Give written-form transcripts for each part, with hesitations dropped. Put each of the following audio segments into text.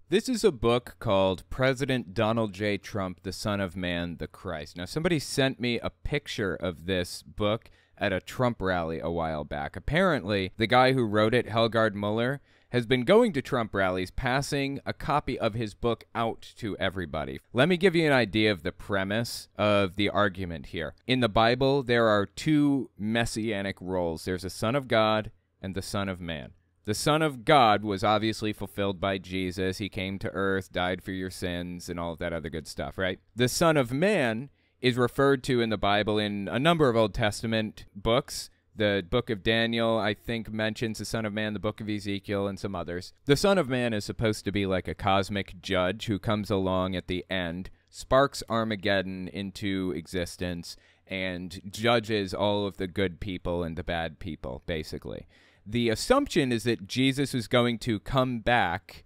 This is a book called President Donald J. Trump, the Son of Man, the Christ. Now, somebody sent me a picture of this book at a Trump rally a while back. Apparently, the guy who wrote it, Helgard Muller, has been going to Trump rallies, passing a copy of his book out to everybody. Let me give you an idea of the premise of the argument here. In the Bible, there are two messianic roles. There's a Son of God and the Son of Man. The Son of God was obviously fulfilled by Jesus. He came to earth, died for your sins, and all of that other good stuff, right? The Son of Man is referred to in the Bible in a number of Old Testament books. The book of Daniel, I think, mentions the Son of Man, the book of Ezekiel, and some others. The Son of Man is supposed to be like a cosmic judge who comes along at the end, sparks Armageddon into existence, and judges all of the good people and the bad people, basically. The assumption is that Jesus is going to come back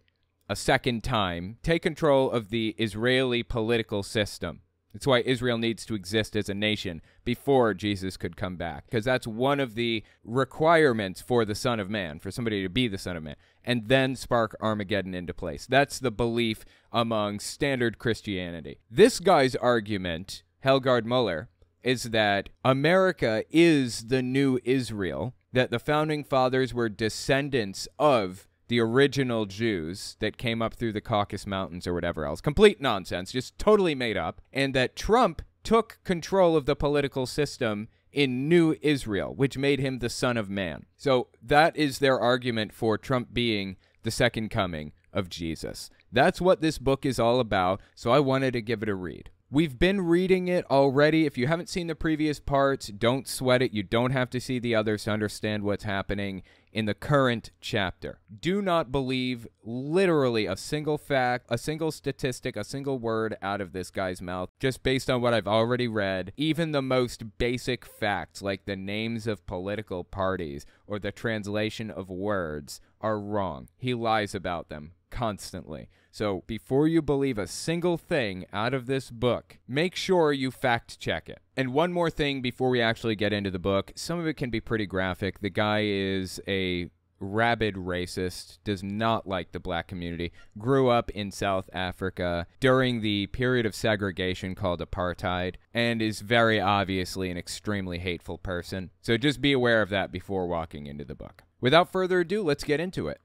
a second time, take control of the Israeli political system. That's why Israel needs to exist as a nation before Jesus could come back, because that's one of the requirements for the Son of Man, for somebody to be the Son of Man, and then spark Armageddon into place. That's the belief among standard Christianity. This guy's argument, Helgard Muller, is that America is the new Israel, that the founding fathers were descendants of the original Jews that came up through the Caucasus Mountains or whatever else. Complete nonsense, just totally made up. And that Trump took control of the political system in New Israel, which made him the Son of Man. So that is their argument for Trump being the second coming of Jesus. That's what this book is all about, so I wanted to give it a read. We've been reading it already. If you haven't seen the previous parts, don't sweat it. You don't have to see the others to understand what's happening in the current chapter. Do not believe literally a single fact, a single statistic, a single word out of this guy's mouth, just based on what I've already read. Even the most basic facts, like the names of political parties or the translation of words, are wrong. He lies about them constantly. So before you believe a single thing out of this book, make sure you fact check it. And one more thing before we actually get into the book. Some of it can be pretty graphic. The guy is a rabid racist, does not like the black community, grew up in South Africa during the period of segregation called apartheid, and is very obviously an extremely hateful person. So just be aware of that before walking into the book. Without further ado, let's get into it.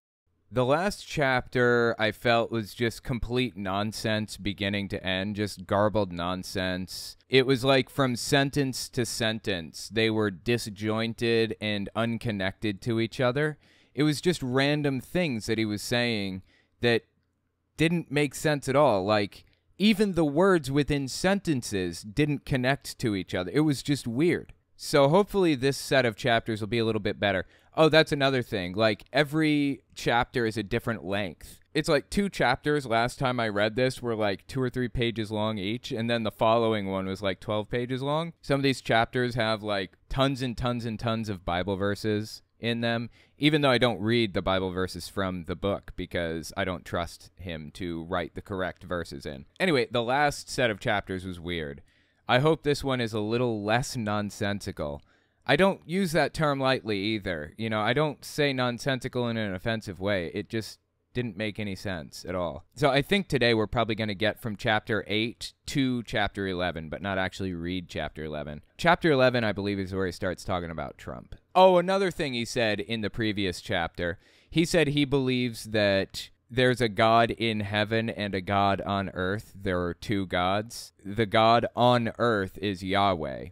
The last chapter I felt was just complete nonsense beginning to end, just garbled nonsense. It was like from sentence to sentence, they were disjointed and unconnected to each other. It was just random things that he was saying that didn't make sense at all. Like, even the words within sentences didn't connect to each other. It was just weird. So hopefully this set of chapters will be a little bit better. Oh, that's another thing. Like, every chapter is a different length. It's like 2 chapters last time I read this were like 2 or 3 pages long each, and then the following one was like 12 pages long. Some of these chapters have like tons and tons and tons of Bible verses in them, even though I don't read the Bible verses from the book because I don't trust him to write the correct verses in. Anyway, the last set of chapters was weird. I hope this one is a little less nonsensical. I don't use that term lightly either. You know, I don't say nonsensical in an offensive way. It just didn't make any sense at all. So I think today we're probably going to get from chapter 8 to chapter 11, but not actually read chapter 11. Chapter 11, I believe, is where he starts talking about Trump. Oh, another thing he said in the previous chapter. He said he believes that there's a God in heaven and a God on earth. There are 2 gods. The God on earth is Yahweh,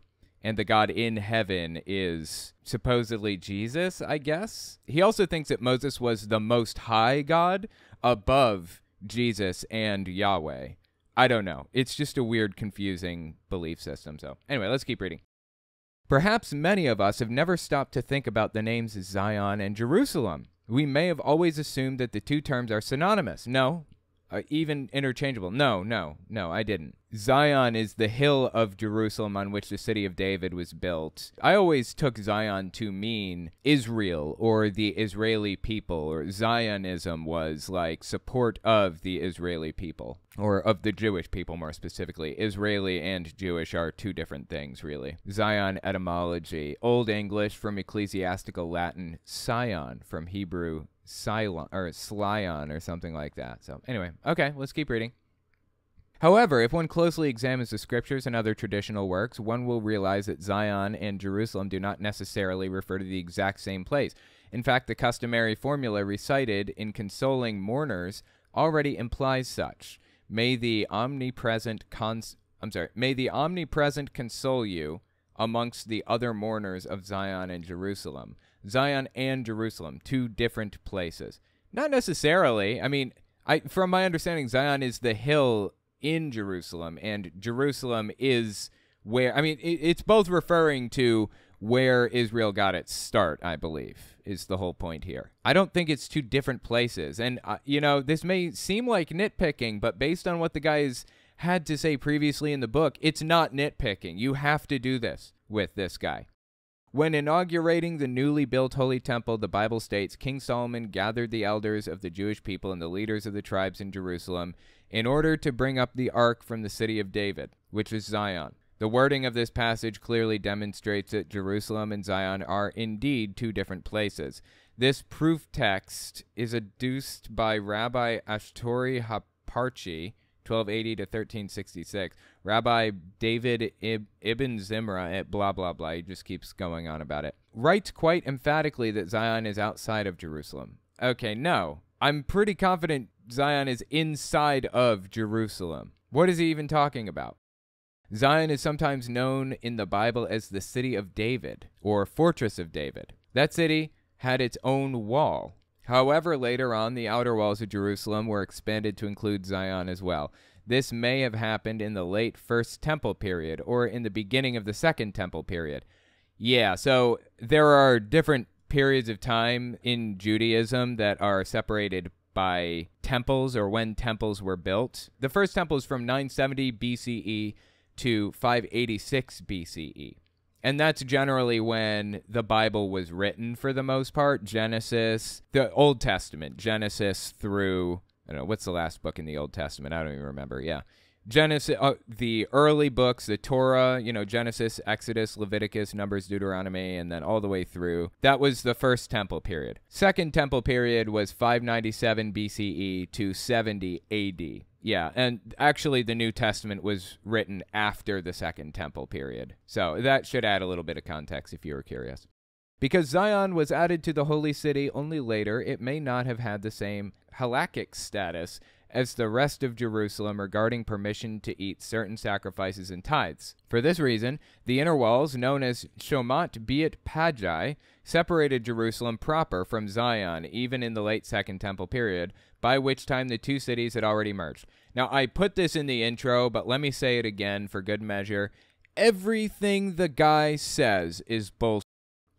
and the God in heaven is supposedly Jesus, I guess. He also thinks that Moses was the most high God above Jesus and Yahweh. I don't know. It's just a weird, confusing belief system. So anyway, let's keep reading. Perhaps many of us have never stopped to think about the names Zion and Jerusalem. We may have always assumed that the 2 terms are synonymous. No. Even interchangeable. No, I didn't. Zion is the hill of Jerusalem on which the city of David was built. I always took Zion to mean Israel or the Israeli people, or Zionism was like support of the Israeli people, or of the Jewish people more specifically. Israeli and Jewish are two different things, really. Zion etymology, Old English from Ecclesiastical Latin, Sion from Hebrew, Silon, or Slyon or something like that. So anyway, okay, let's keep reading. However, if one closely examines the scriptures and other traditional works, one will realize that Zion and Jerusalem do not necessarily refer to the exact same place. In fact, the customary formula recited in consoling mourners already implies such. May the omnipresent console you amongst the other mourners of Zion and Jerusalem. Zion and Jerusalem, two different places. Not necessarily. I mean, from my understanding, Zion is the hill in Jerusalem, and Jerusalem is where, I mean, it's both referring to where Israel got its start, I believe, is the whole point here. I don't think it's two different places, and, this may seem like nitpicking, but based on what the guys had to say previously in the book, it's not nitpicking. You have to do this with this guy. When inaugurating the newly built Holy Temple, the Bible states, King Solomon gathered the elders of the Jewish people and the leaders of the tribes in Jerusalem in order to bring up the ark from the city of David, which is Zion. The wording of this passage clearly demonstrates that Jerusalem and Zion are indeed two different places. This proof text is adduced by Rabbi Ashtori Haparchi, 1280 to 1366. Rabbi David Ibn Zimra at blah, blah, blah. He just keeps going on about it. Writes quite emphatically that Zion is outside of Jerusalem. Okay, no. I'm pretty confident Zion is inside of Jerusalem. What is he even talking about? Zion is sometimes known in the Bible as the city of David, or fortress of David. That city had its own wall. However, later on, the outer walls of Jerusalem were expanded to include Zion as well. This may have happened in the late First Temple period, or in the beginning of the Second Temple period. Yeah, so there are different periods of time in Judaism that are separated by temples, or when temples were built. The first temple is from 970 BCE to 586 BCE. And that's generally when the Bible was written for the most part. Genesis, the Old Testament, Genesis through, I don't know, what's the last book in the Old Testament? I don't even remember. Yeah. Genesis, the early books, the Torah, Genesis, Exodus, Leviticus, Numbers, Deuteronomy, and then all the way through. That was the first temple period. Second temple period was 597 BCE to 70 AD. Yeah, and actually the New Testament was written after the Second Temple period. So that should add a little bit of context if you were curious. Because Zion was added to the holy city only later, it may not have had the same halakhic status as the rest of Jerusalem regarding permission to eat certain sacrifices and tithes. For this reason, the inner walls, known as Shomat Beit Pagi, separated Jerusalem proper from Zion, even in the late Second Temple period, by which time the two cities had already merged. Now, I put this in the intro, but let me say it again for good measure. Everything the guy says is bullshit,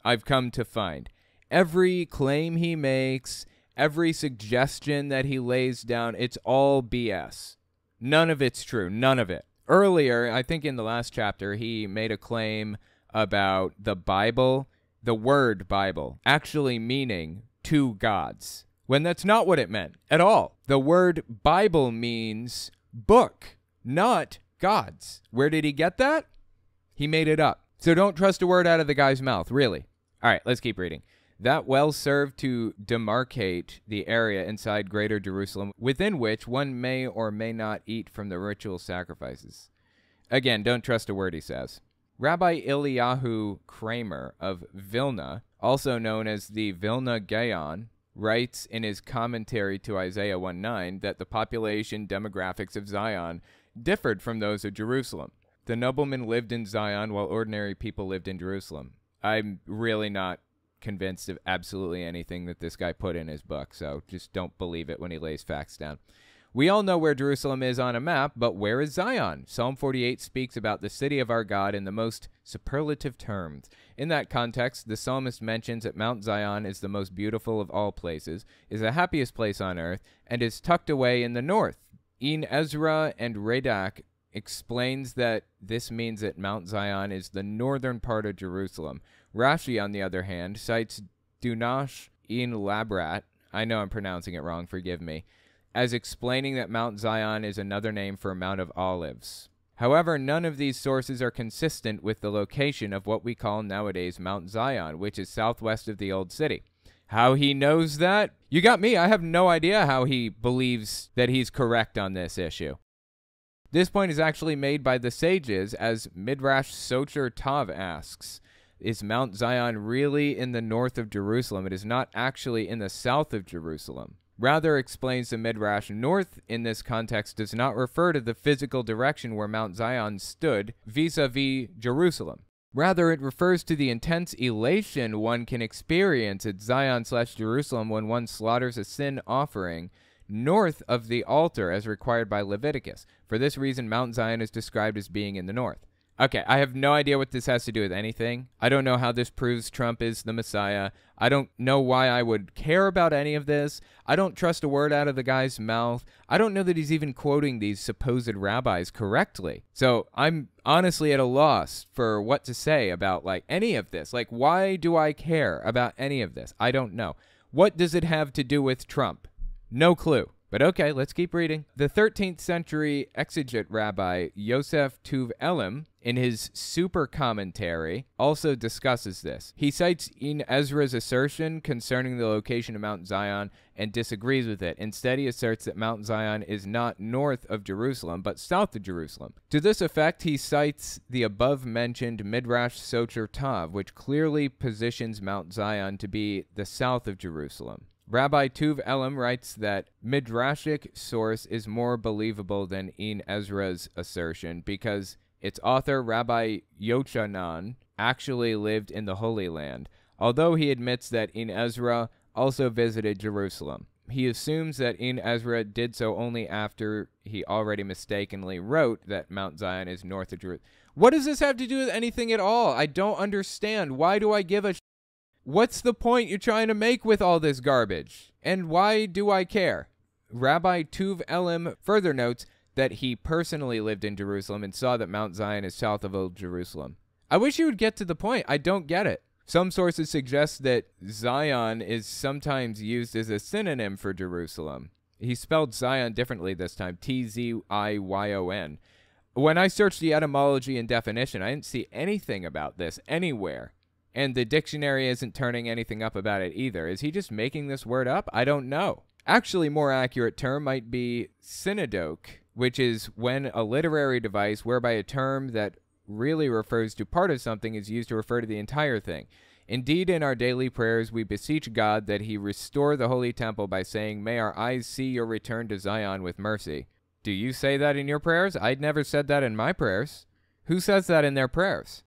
I've come to find. Every claim he makes, every suggestion that he lays down, it's all BS. None of it's true. None of it. Earlier, I think in the last chapter, he made a claim about the Bible, the word Bible, actually meaning two gods, when that's not what it meant at all. The word Bible means book, not gods. Where did he get that? He made it up. So don't trust a word out of the guy's mouth, really. All right, let's keep reading. That well served to demarcate the area inside Greater Jerusalem within which one may or may not eat from the ritual sacrifices. Again, don't trust a word he says. Rabbi Eliyahu Kramer of Vilna, also known as the Vilna Gaon, writes in his commentary to Isaiah 1:9 that the population demographics of Zion differed from those of Jerusalem. The noblemen lived in Zion while ordinary people lived in Jerusalem. I'm really not convinced of absolutely anything that this guy put in his book, so just don't believe it when he lays facts down. We all know where Jerusalem is on a map, but where is Zion? Psalm 48 speaks about the city of our God in the most superlative terms. In that context, the psalmist mentions that Mount Zion is the most beautiful of all places, is the happiest place on earth, and is tucked away in the north. In Ezra and Radak, explains that this means that Mount Zion is the northern part of Jerusalem. Rashi, on the other hand, cites Dunash in Labrat, I know I'm pronouncing it wrong, forgive me, as explaining that Mount Zion is another name for Mount of Olives. However, none of these sources are consistent with the location of what we call nowadays Mount Zion, which is southwest of the Old City. How he knows that? You got me. I have no idea how he believes that he's correct on this issue. This point is actually made by the sages, as Midrash Socher Tav asks, is Mount Zion really in the north of Jerusalem? It is not actually in the south of Jerusalem. Rather, explains the Midrash, north in this context does not refer to the physical direction where Mount Zion stood vis-a-vis Jerusalem. Rather, it refers to the intense elation one can experience at Zion/Jerusalem when one slaughters a sin offering north of the altar as required by Leviticus. For this reason, Mount Zion is described as being in the north. Okay, I have no idea what this has to do with anything. I don't know how this proves Trump is the Messiah. I don't know why I would care about any of this. I don't trust a word out of the guy's mouth. I don't know that he's even quoting these supposed rabbis correctly. So I'm honestly at a loss for what to say about, like, any of this. Like, why do I care about any of this? I don't know. What does it have to do with Trump? No clue. But okay, let's keep reading. The 13th century exegete rabbi Yosef Tuv Elim, in his super commentary, also discusses this. He cites in Ezra's assertion concerning the location of Mount Zion and disagrees with it. Instead, he asserts that Mount Zion is not north of Jerusalem, but south of Jerusalem. To this effect, he cites the above-mentioned Midrash Socher Tav, which clearly positions Mount Zion to be the south of Jerusalem. Rabbi Tuv Elam writes that Midrashic source is more believable than in Ezra's assertion because its author, Rabbi Yochanan, actually lived in the Holy Land, although he admits that in Ezra also visited Jerusalem. He assumes that in Ezra did so only after he already mistakenly wrote that Mount Zion is north of Jerusalem. What does this have to do with anything at all? I don't understand. Why do I give a What's the point you're trying to make with all this garbage? And why do I care? Rabbi Tuv Elim further notes that he personally lived in Jerusalem and saw that Mount Zion is south of Old Jerusalem. I wish you would get to the point. I don't get it. Some sources suggest that Zion is sometimes used as a synonym for Jerusalem. He spelled Zion differently this time, T-Z-I-Y-O-N. When I searched the etymology and definition, I didn't see anything about this anywhere. And the dictionary isn't turning anything up about it either. Is he just making this word up? I don't know. Actually, more accurate term might be synodoke, which is when a literary device whereby a term that really refers to part of something is used to refer to the entire thing. Indeed, in our daily prayers, we beseech God that he restore the holy temple by saying, "May our eyes see your return to Zion with mercy." Do you say that in your prayers? I'd never said that in my prayers. Who says that in their prayers?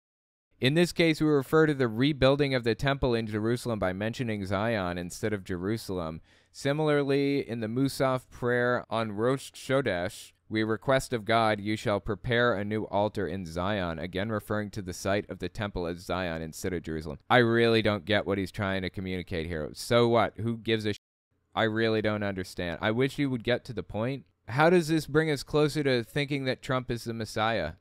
In this case, we refer to the rebuilding of the temple in Jerusalem by mentioning Zion instead of Jerusalem. Similarly, in the Musaf prayer on Rosh Chodesh, we request of God, "You shall prepare a new altar in Zion," again referring to the site of the temple as Zion instead of Jerusalem. I really don't get what he's trying to communicate here. So what? Who gives a I really don't understand. I wish he would get to the point. How does this bring us closer to thinking that Trump is the Messiah?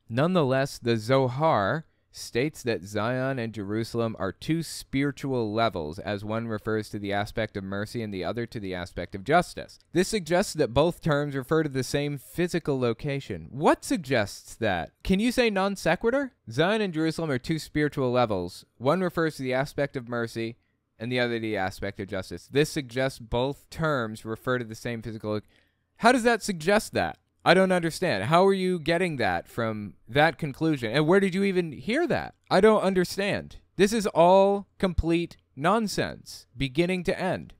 Nonetheless, the Zohar states that Zion and Jerusalem are two spiritual levels, as one refers to the aspect of mercy and the other to the aspect of justice. This suggests that both terms refer to the same physical location. What suggests that? Can you say non sequitur? Zion and Jerusalem are two spiritual levels. One refers to the aspect of mercy and the other to the aspect of justice. This suggests both terms refer to the same physical. How does that suggest that? I don't understand. How are you getting that from that conclusion? And where did you even hear that? I don't understand. This is all complete nonsense, beginning to end.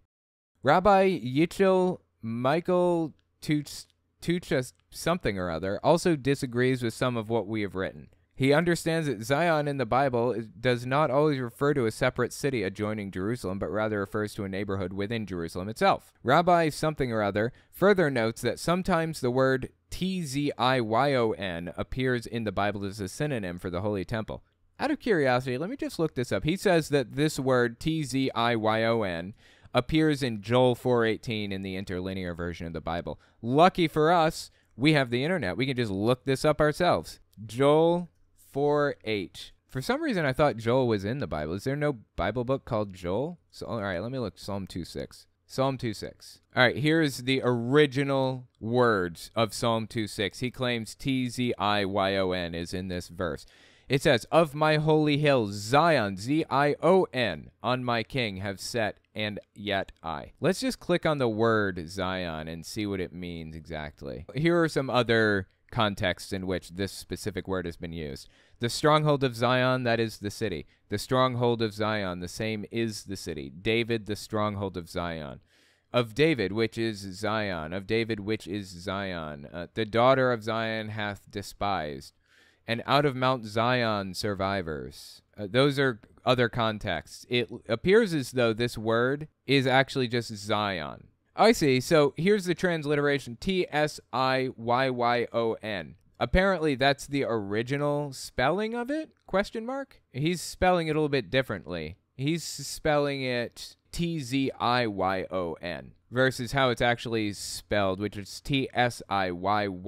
Rabbi Yichel Michael Tuchas something or other also disagrees with some of what we have written. He understands that Zion in the Bible does not always refer to a separate city adjoining Jerusalem, but rather refers to a neighborhood within Jerusalem itself. Rabbi something or other further notes that sometimes the word T-Z-I-Y-O-N appears in the Bible as a synonym for the Holy Temple. Out of curiosity, let me just look this up. He says that this word T-Z-I-Y-O-N appears in Joel 4:18 in the interlinear version of the Bible. Lucky for us, We have the internet. We can just look this up ourselves. Joel 4:8. For some reason, I thought Joel was in the Bible. Is there no Bible book called Joel? So, all right, let me look. Psalm 2:6. Psalm 2:6. All right, here's the original words of Psalm 2:6. He claims Tzion is in this verse. It says, "Of my holy hill, Zion, Zion, on my king have set, and yet I." Let's just click on the word Zion and see what it means exactly. Here are some other contexts in which this specific word has been used. The stronghold of Zion, that is the city. The stronghold of Zion, the same is the city. David, the stronghold of Zion. Of David, which is Zion. Of David, which is Zion. The daughter of Zion hath despised. And out of Mount Zion survivors. Those are other contexts. It appears as though this word is actually just Zion. I see. So here's the transliteration. Tziyon. Apparently that's the original spelling of it? Question mark? He's spelling it a little bit differently. He's spelling it Tziyon versus how it's actually spelled, which is Tsyyon.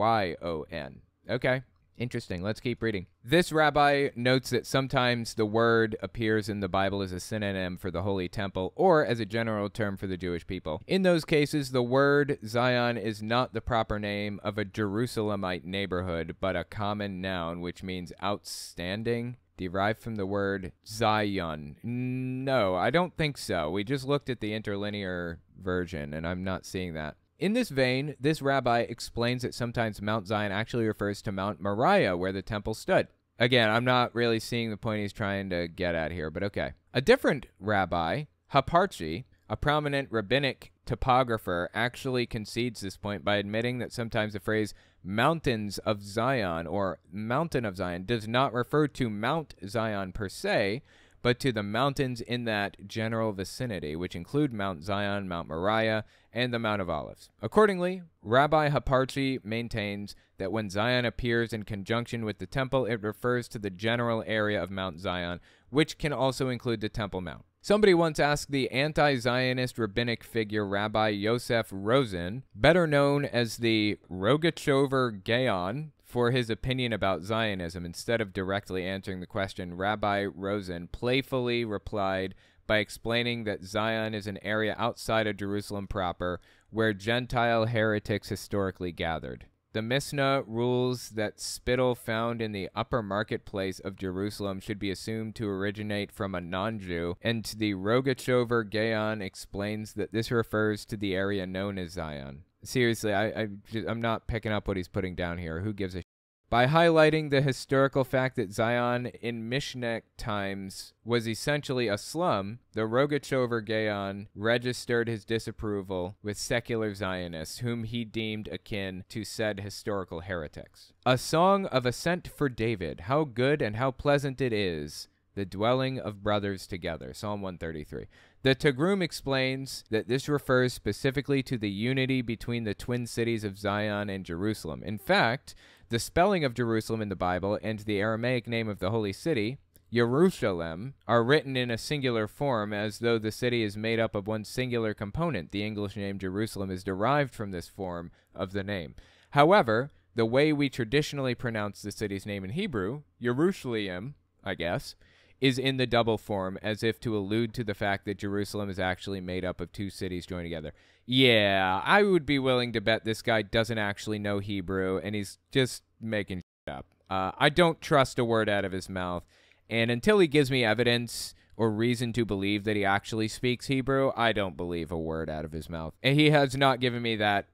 Okay. Interesting. Let's keep reading. This rabbi notes that sometimes the word appears in the Bible as a synonym for the Holy Temple or as a general term for the Jewish people. In those cases, the word Zion is not the proper name of a Jerusalemite neighborhood, but a common noun, which means outstanding, derived from the word Zion. No, I don't think so. We just looked at the interlinear version, and I'm not seeing that. In this vein, this rabbi explains that sometimes Mount Zion actually refers to Mount Moriah, where the temple stood. Again, I'm not really seeing the point he's trying to get at here, but okay. A different rabbi, Haparchi, a prominent rabbinic topographer, actually concedes this point by admitting that sometimes the phrase mountains of Zion or mountain of Zion does not refer to Mount Zion per se, but to the mountains in that general vicinity, which include Mount Zion, Mount Moriah, and the Mount of Olives. Accordingly, Rabbi Haparchi maintains that when Zion appears in conjunction with the temple, it refers to the general area of Mount Zion, which can also include the Temple Mount. Somebody once asked the anti-Zionist rabbinic figure Rabbi Yosef Rosen, better known as the Rogachover Gaon, for his opinion about Zionism. Instead of directly answering the question, Rabbi Rosen playfully replied by explaining that Zion is an area outside of Jerusalem proper where Gentile heretics historically gathered. The Mishnah rules that spittle found in the upper marketplace of Jerusalem should be assumed to originate from a non-Jew, and the Rogachover Gaon explains that this refers to the area known as Zion. Seriously, I'm not picking up what he's putting down here. Who gives a By highlighting the historical fact that Zion in Mishnah times was essentially a slum, the Rogachover Gaon registered his disapproval with secular Zionists, whom he deemed akin to said historical heretics. A song of ascent for David, how good and how pleasant it is, the dwelling of brothers together. Psalm 133. The Tagrum explains that this refers specifically to the unity between the twin cities of Zion and Jerusalem. In fact, the spelling of Jerusalem in the Bible and the Aramaic name of the holy city, Yerushalem, are written in a singular form as though the city is made up of one singular component. The English name Jerusalem is derived from this form of the name. However, the way we traditionally pronounce the city's name in Hebrew, Yerushalayim, I guess, is in the double form, as if to allude to the fact that Jerusalem is actually made up of two cities joined together. Yeah, I would be willing to bet this guy doesn't actually know Hebrew, and he's just making shit up. I don't trust a word out of his mouth, and until he gives me evidence or reason to believe that he actually speaks Hebrew, I don't believe a word out of his mouth. And he has not given me that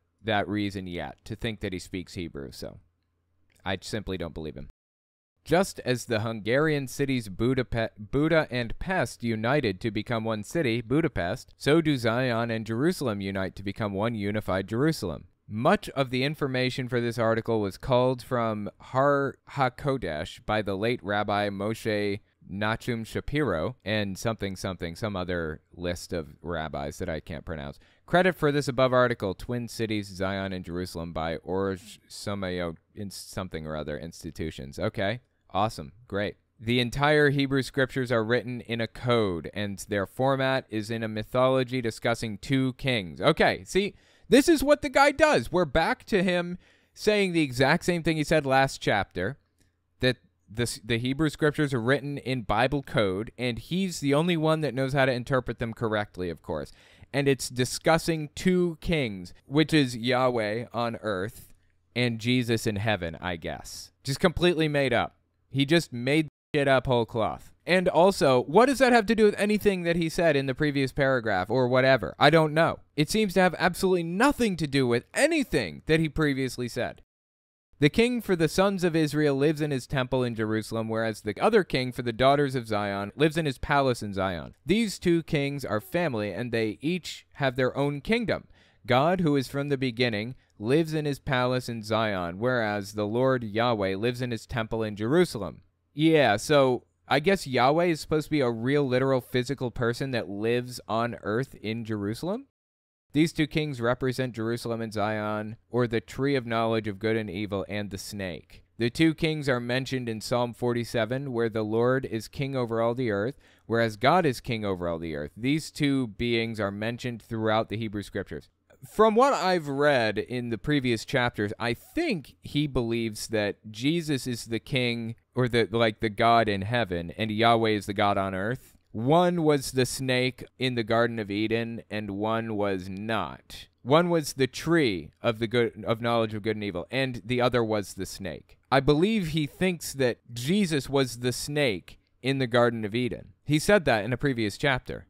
reason yet to think that he speaks Hebrew, so I simply don't believe him. Just as the Hungarian cities Buda and Pest united to become one city, Budapest, so do Zion and Jerusalem unite to become one unified Jerusalem. Much of the information for this article was culled from Har HaKodesh by the late Rabbi Moshe Nachum Shapiro and some other list of rabbis that I can't pronounce. Credit for this above article, Twin Cities, Zion and Jerusalem by Orj Somayo in something or other institutions. Okay. Awesome. Great. The entire Hebrew scriptures are written in a code, and their format is in a mythology discussing two kings. Okay, see, this is what the guy does. We're back to him saying the exact same thing he said last chapter, that the Hebrew scriptures are written in Bible code, and he's the only one that knows how to interpret them correctly, of course. And it's discussing two kings, which is Yahweh on earth and Jesus in heaven, I guess. Just completely made up. He just made shit up whole cloth. And also, what does that have to do with anything that he said in the previous paragraph or whatever? I don't know. It seems to have absolutely nothing to do with anything that he previously said. The king for the sons of Israel lives in his temple in Jerusalem, whereas the other king for the daughters of Zion lives in his palace in Zion. These two kings are family, and they each have their own kingdom. God, who is from the beginning, lives in his palace in Zion, whereas the Lord Yahweh lives in his temple in Jerusalem. Yeah, so I guess Yahweh is supposed to be a real, literal, physical person that lives on earth in Jerusalem? These two kings represent Jerusalem and Zion, or the tree of knowledge of good and evil, and the snake. The two kings are mentioned in Psalm 47, where the Lord is king over all the earth, whereas God is king over all the earth. These two beings are mentioned throughout the Hebrew scriptures. From what I've read in the previous chapters, I think he believes that Jesus is the king, or the God in heaven, and Yahweh is the God on earth. One was the snake in the Garden of Eden, and one was not. One was the tree of knowledge of good and evil, and the other was the snake. I believe he thinks that Jesus was the snake in the Garden of Eden. He said that in a previous chapter.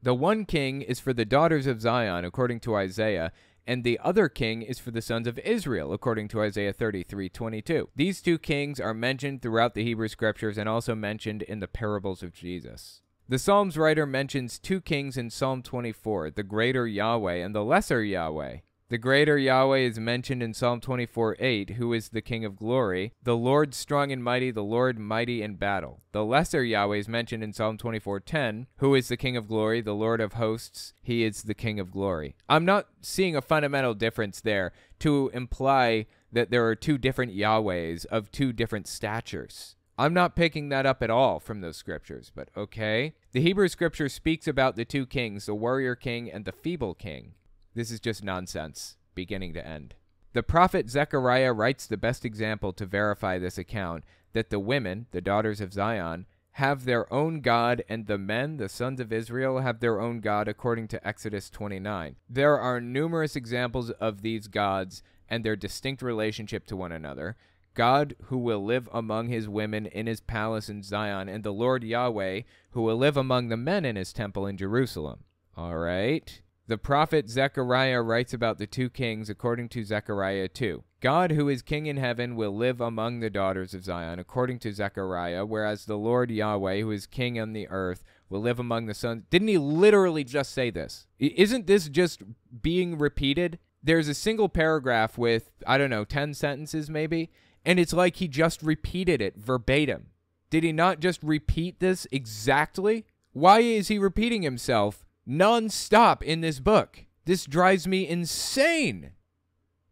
The one king is for the daughters of Zion, according to Isaiah, and the other king is for the sons of Israel, according to Isaiah 33:22. These two kings are mentioned throughout the Hebrew scriptures and also mentioned in the parables of Jesus. The Psalms writer mentions two kings in Psalm 24, the greater Yahweh and the lesser Yahweh. The greater Yahweh is mentioned in Psalm 24:8, who is the King of glory, the Lord strong and mighty, the Lord mighty in battle. The lesser Yahweh is mentioned in Psalm 24:10, who is the King of glory, the Lord of hosts, he is the King of glory. I'm not seeing a fundamental difference there to imply that there are two different Yahwehs of two different statures. I'm not picking that up at all from those scriptures, but okay. The Hebrew scripture speaks about the two kings, the warrior king and the feeble king. This is just nonsense, beginning to end. The prophet Zechariah writes the best example to verify this account, that the women, the daughters of Zion, have their own God, and the men, the sons of Israel, have their own God, according to Exodus 29. There are numerous examples of these gods and their distinct relationship to one another. God, who will live among his women in his palace in Zion, and the Lord Yahweh, who will live among the men in his temple in Jerusalem. All right. The prophet Zechariah writes about the two kings according to Zechariah 2. God, who is king in heaven, will live among the daughters of Zion, according to Zechariah, whereas the Lord Yahweh, who is king on the earth, will live among the sons. Didn't he literally just say this? Isn't this just being repeated? There's a single paragraph with, 10 sentences maybe, and it's like he just repeated it verbatim. Did he not just repeat this exactly? Why is he repeating himself non-stop in this book? This drives me insane.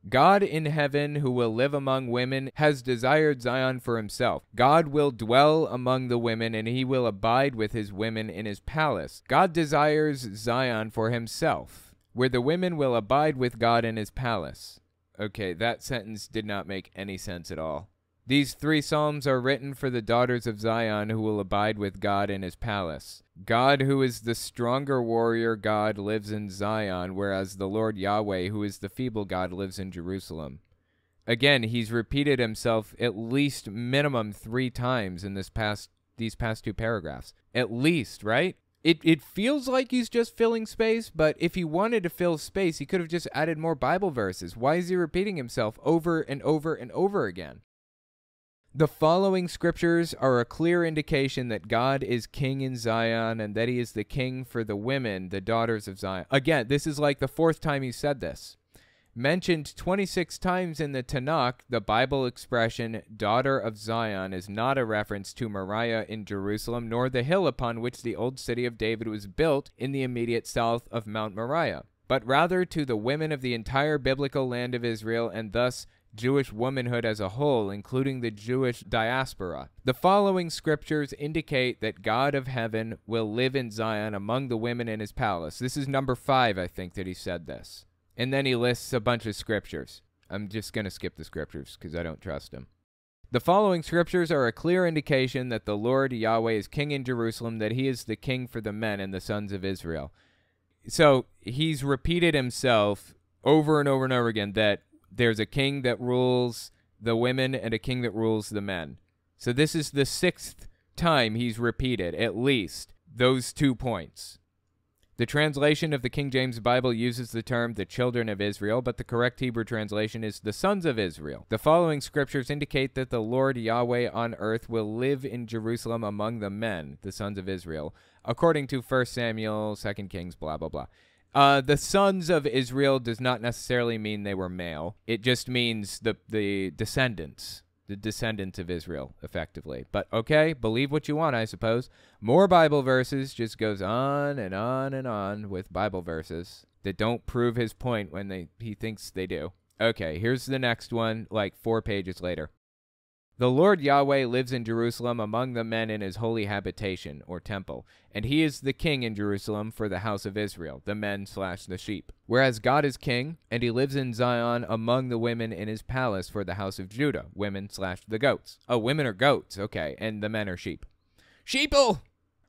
God in heaven, who will live among women, has desired Zion for himself. God will dwell among the women, and he will abide with his women in his palace. God desires Zion for himself, where the women will abide with God in his palace. Okay, that sentence did not make any sense at all. These three psalms are written for the daughters of Zion who will abide with God in his palace. God, who is the stronger warrior God, lives in Zion, whereas the Lord Yahweh, who is the feeble God, lives in Jerusalem. Again, he's repeated himself at least minimum 3 times in these past 2 paragraphs. At least, right? It feels like he's just filling space, but if he wanted to fill space, he could have just added more Bible verses. Why is he repeating himself over and over and over again? The following scriptures are a clear indication that God is king in Zion and that he is the king for the women, the daughters of Zion. Again, this is like the 4th time he said this. Mentioned 26 times in the Tanakh, the Bible expression, daughter of Zion, is not a reference to Moriah in Jerusalem, nor the hill upon which the old city of David was built in the immediate south of Mount Moriah, but rather to the women of the entire biblical land of Israel, and thus Jewish womanhood as a whole, including the Jewish diaspora. The following scriptures indicate that God of heaven will live in Zion among the women in his palace. This is number 5, I think, that he said this. And then he lists a bunch of scriptures. I'm just going to skip the scriptures because I don't trust him. The following scriptures are a clear indication that the Lord Yahweh is king in Jerusalem, that he is the king for the men and the sons of Israel. So he's repeated himself over and over and over again that there's a king that rules the women and a king that rules the men. So this is the 6th time he's repeated, at least, those 2 points. The translation of the King James Bible uses the term the children of Israel, but the correct Hebrew translation is the sons of Israel. The following scriptures indicate that the Lord Yahweh on earth will live in Jerusalem among the men, the sons of Israel, according to 1 Samuel, 2 Kings, blah, blah, blah. The sons of Israel does not necessarily mean they were male. It just means the descendants. The descendants of Israel, effectively. But okay, believe what you want, I suppose. More Bible verses, just goes on and on and on with Bible verses that don't prove his point when he thinks they do. Okay, here's the next one, like 4 pages later. The Lord Yahweh lives in Jerusalem among the men in his holy habitation, or temple, and he is the king in Jerusalem for the house of Israel, the men/the sheep. Whereas God is king, and he lives in Zion among the women in his palace for the house of Judah, women/the goats. Oh, women are goats, okay, and the men are sheep. Sheeple!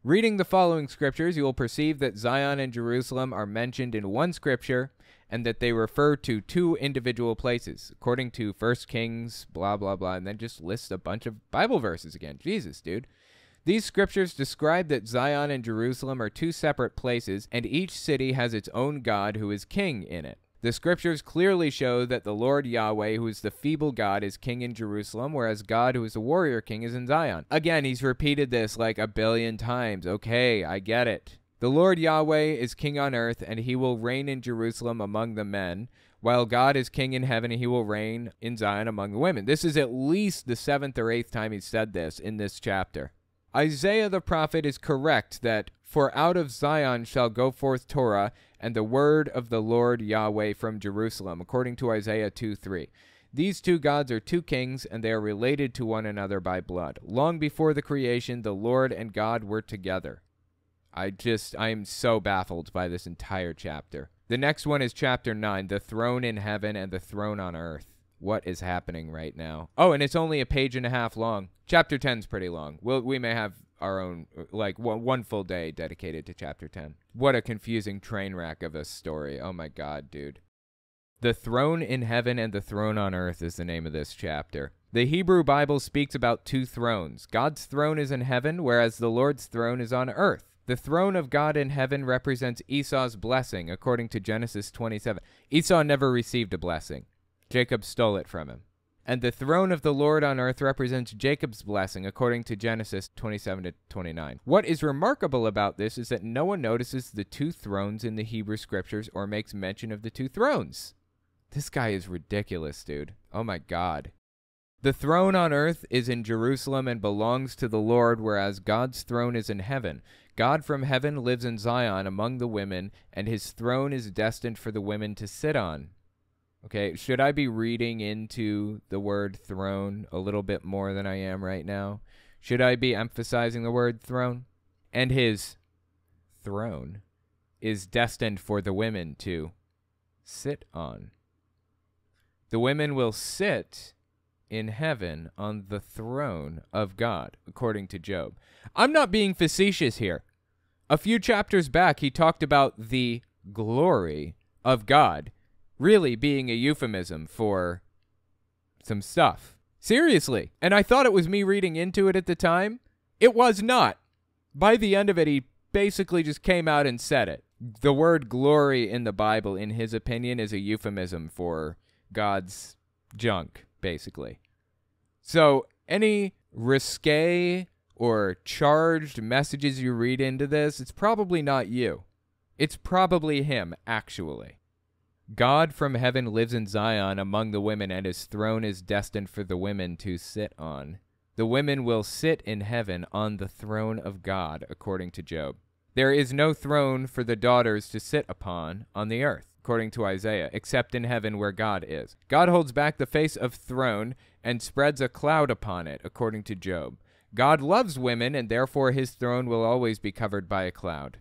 Reading the following scriptures, you will perceive that Zion and Jerusalem are mentioned in one scripture, and that they refer to 2 individual places, according to 1 Kings, blah, blah, blah, and then just lists a bunch of Bible verses again. Jesus, dude. These scriptures describe that Zion and Jerusalem are 2 separate places, and each city has its own God who is king in it. The scriptures clearly show that the Lord Yahweh, who is the feeble God, is king in Jerusalem, whereas God, who is the warrior king, is in Zion. Again, he's repeated this like a billion times. Okay, I get it. The Lord Yahweh is king on earth, and he will reign in Jerusalem among the men, while God is king in heaven, and he will reign in Zion among the women. This is at least the 7th or 8th time he's said this in this chapter. Isaiah the prophet is correct that, "For out of Zion shall go forth Torah, and the word of the Lord Yahweh from Jerusalem," according to Isaiah 2:3. These 2 gods are 2 kings, and they are related to one another by blood. Long before the creation, the Lord and God were together. I am so baffled by this entire chapter. The next one is chapter 9, the throne in heaven and the throne on earth. What is happening right now? Oh, and it's only a page and a half long. Chapter 10 is pretty long. We may have our own, like, one full day dedicated to chapter 10. What a confusing train wreck of a story. Oh my God, dude. The throne in heaven and the throne on earth is the name of this chapter. The Hebrew Bible speaks about 2 thrones. God's throne is in heaven, whereas the Lord's throne is on earth. The throne of God in heaven represents Esau's blessing, according to Genesis 27. Esau never received a blessing. Jacob stole it from him. And the throne of the Lord on earth represents Jacob's blessing, according to Genesis 27 to 29. What is remarkable about this is that no one notices the 2 thrones in the Hebrew scriptures or makes mention of the 2 thrones. This guy is ridiculous, dude. Oh my God. The throne on earth is in Jerusalem and belongs to the Lord, whereas God's throne is in heaven. God from heaven lives in Zion among the women, and his throne is destined for the women to sit on. Okay, should I be reading into the word throne a little bit more than I am right now? Should I be emphasizing the word throne? And his throne is destined for the women to sit on. The women will sit in heaven on the throne of God, according to Job. I'm not being facetious here. A few chapters back, he talked about the glory of God really being a euphemism for some stuff. Seriously. And I thought it was me reading into it at the time. It was not. By the end of it, he basically just came out and said it. The word glory in the Bible, in his opinion, is a euphemism for God's junk, basically. So any risque or charged messages you read into this, it's probably not you. It's probably him, actually. God from heaven lives in Zion among the women, and his throne is destined for the women to sit on. The women will sit in heaven on the throne of God, according to Job. There is no throne for the daughters to sit upon on the earth, according to Isaiah, except in heaven where God is. God holds back the face of throne and spreads a cloud upon it, according to Job. God loves women, and therefore his throne will always be covered by a cloud.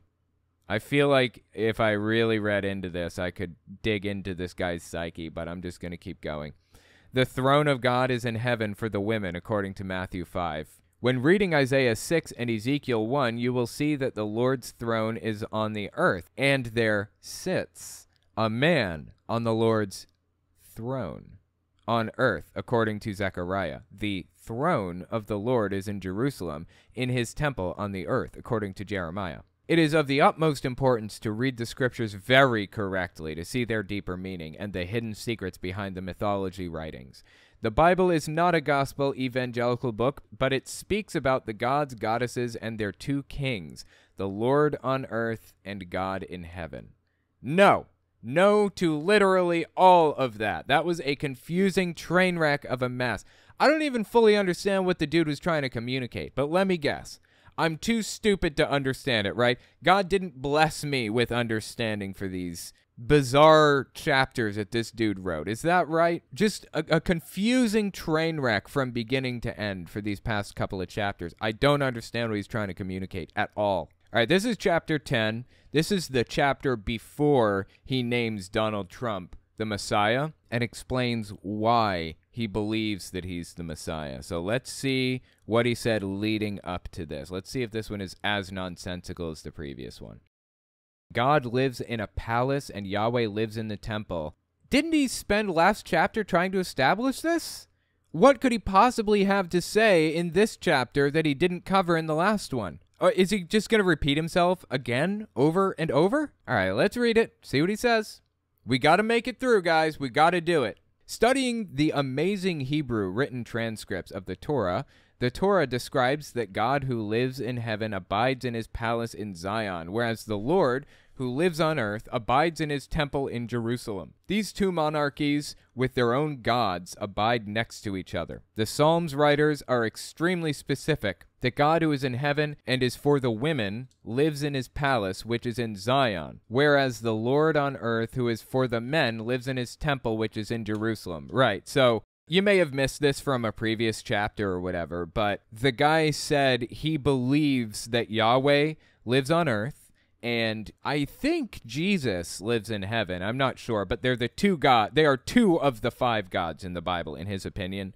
I feel like if I really read into this, I could dig into this guy's psyche, but I'm just going to keep going. The throne of God is in heaven for the women, according to Matthew 5. When reading Isaiah 6 and Ezekiel 1, you will see that the Lord's throne is on the earth, and there sits a man on the Lord's throne on earth, according to Zechariah. The throne of the Lord is in Jerusalem, in his temple on the earth, according to Jeremiah. It is of the utmost importance to read the scriptures very correctly to see their deeper meaning and the hidden secrets behind the mythology writings. The Bible is not a gospel evangelical book, but it speaks about the gods, goddesses, and their two kings, the Lord on earth and God in heaven. No to literally all of that. That was a confusing train wreck of a mess. I don't even fully understand what the dude was trying to communicate, but let me guess. I'm too stupid to understand it, right? God didn't bless me with understanding for these bizarre chapters that this dude wrote. Is that right? Just a confusing train wreck from beginning to end for these past couple of chapters. I don't understand what he's trying to communicate at all. All right, this is chapter 10. This is the chapter before he names Donald Trump the Messiah and explains why he believes that he's the Messiah. So let's see what he said leading up to this. Let's see if this one is as nonsensical as the previous one. God lives in a palace and Yahweh lives in the temple. Didn't he spend last chapter trying to establish this? What could he possibly have to say in this chapter that he didn't cover in the last one? Or is he just going to repeat himself again, over and over? All right, let's read it, see what he says. We got to make it through, guys. We got to do it. Studying the amazing Hebrew written transcripts of the Torah describes that God who lives in heaven abides in his palace in Zion, whereas the Lord who lives on earth abides in his temple in Jerusalem. These two monarchies, with their own gods, abide next to each other. The Psalms writers are extremely specific that God who is in heaven and is for the women lives in his palace, which is in Zion, whereas the Lord on earth who is for the men lives in his temple, which is in Jerusalem. Right, so you may have missed this from a previous chapter or whatever, but the guy said he believes that Yahweh lives on earth, and I think Jesus lives in heaven. I'm not sure, but they're the two gods. They are two of the five gods in the Bible, in his opinion.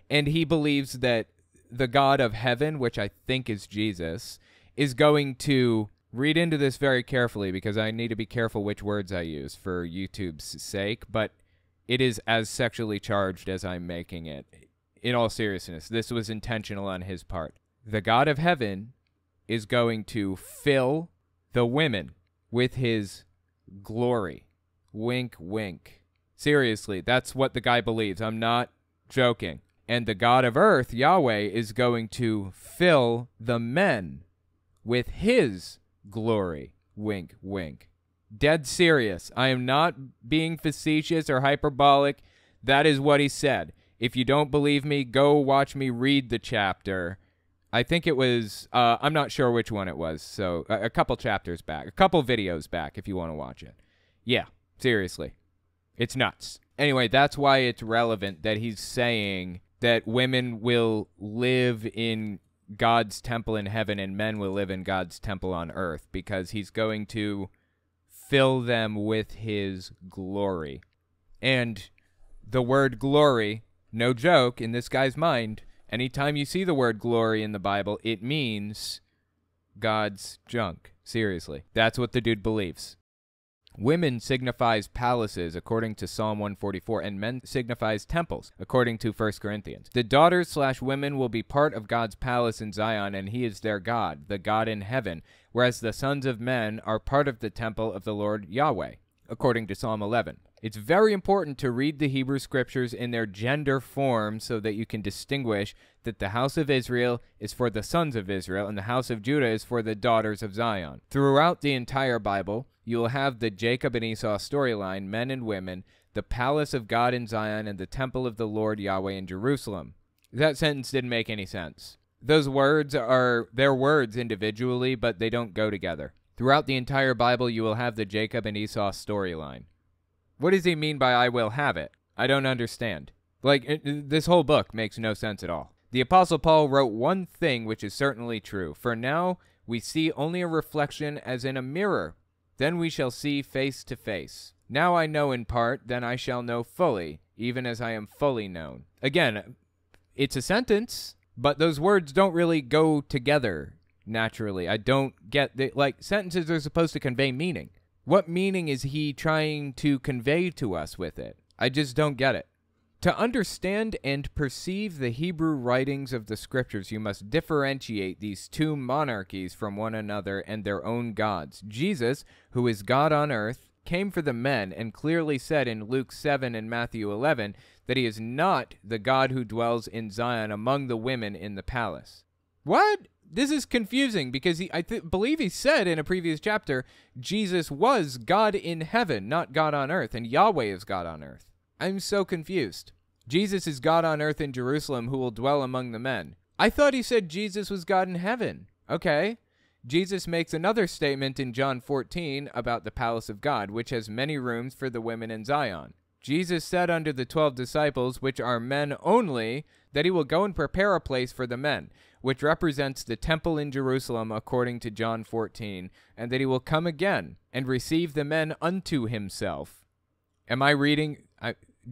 And he believes that the God of heaven, which I think is Jesus, is going to read into this very carefully because I need to be careful which words I use for YouTube's sake, but it is as sexually charged as I'm making it. In all seriousness, this was intentional on his part. The God of heaven is going to fill the women with his glory. Wink, wink. Seriously, that's what the guy believes. I'm not joking. And the God of earth, Yahweh, is going to fill the men with his glory. Wink, wink. Dead serious. I am not being facetious or hyperbolic. That is what he said. If you don't believe me, go watch me read the chapter. I think it was, I'm not sure which one it was, so a couple chapters back, a couple videos back if you want to watch it. Yeah, seriously. It's nuts. Anyway, that's why it's relevant that he's saying that women will live in God's temple in heaven and men will live in God's temple on earth, because he's going to fill them with his glory. And the word glory, no joke, in this guy's mind, anytime you see the word glory in the Bible, it means God's junk. Seriously. That's what the dude believes. Women signifies palaces, according to Psalm 144, and men signifies temples, according to 1 Corinthians. The daughters/women will be part of God's palace in Zion, and he is their God, the God in heaven, whereas the sons of men are part of the temple of the Lord Yahweh, according to Psalm 11. It's very important to read the Hebrew scriptures in their gender form so that you can distinguish that the house of Israel is for the sons of Israel and the house of Judah is for the daughters of Zion. Throughout the entire Bible, you will have the Jacob and Esau storyline, men and women, the palace of God in Zion, and the temple of the Lord Yahweh in Jerusalem. That sentence didn't make any sense. Those words are their words individually, but they don't go together. Throughout the entire Bible, you will have the Jacob and Esau storyline. What does he mean by I will have it? I don't understand. This whole book makes no sense at all. The Apostle Paul wrote one thing which is certainly true. For now, We see only a reflection as in a mirror. Then we shall see face to face. Now I know in part, then I shall know fully, even as I am fully known. Again, it's a sentence, but those words don't really go together naturally. I don't get that. Like, sentences are supposed to convey meaning. What meaning is he trying to convey to us with it? I just don't get it. To understand and perceive the Hebrew writings of the scriptures, you must differentiate these two monarchies from one another and their own gods. Jesus, who is God on earth, came for the men and clearly said in Luke 7 and Matthew 11 that he is not the God who dwells in Zion among the women in the palace. What? This is confusing because I believe he said in a previous chapter, Jesus was God in heaven, not God on earth, and Yahweh is God on earth. I'm so confused. Jesus is God on earth in Jerusalem who will dwell among the men. I thought he said Jesus was God in heaven. Okay. Jesus makes another statement in John 14 about the palace of God, which has many rooms for the women in Zion. Jesus said unto the 12 disciples, which are men only, that he will go and prepare a place for the men, which represents the temple in Jerusalem according to John 14, and that he will come again and receive the men unto himself. Am I reading?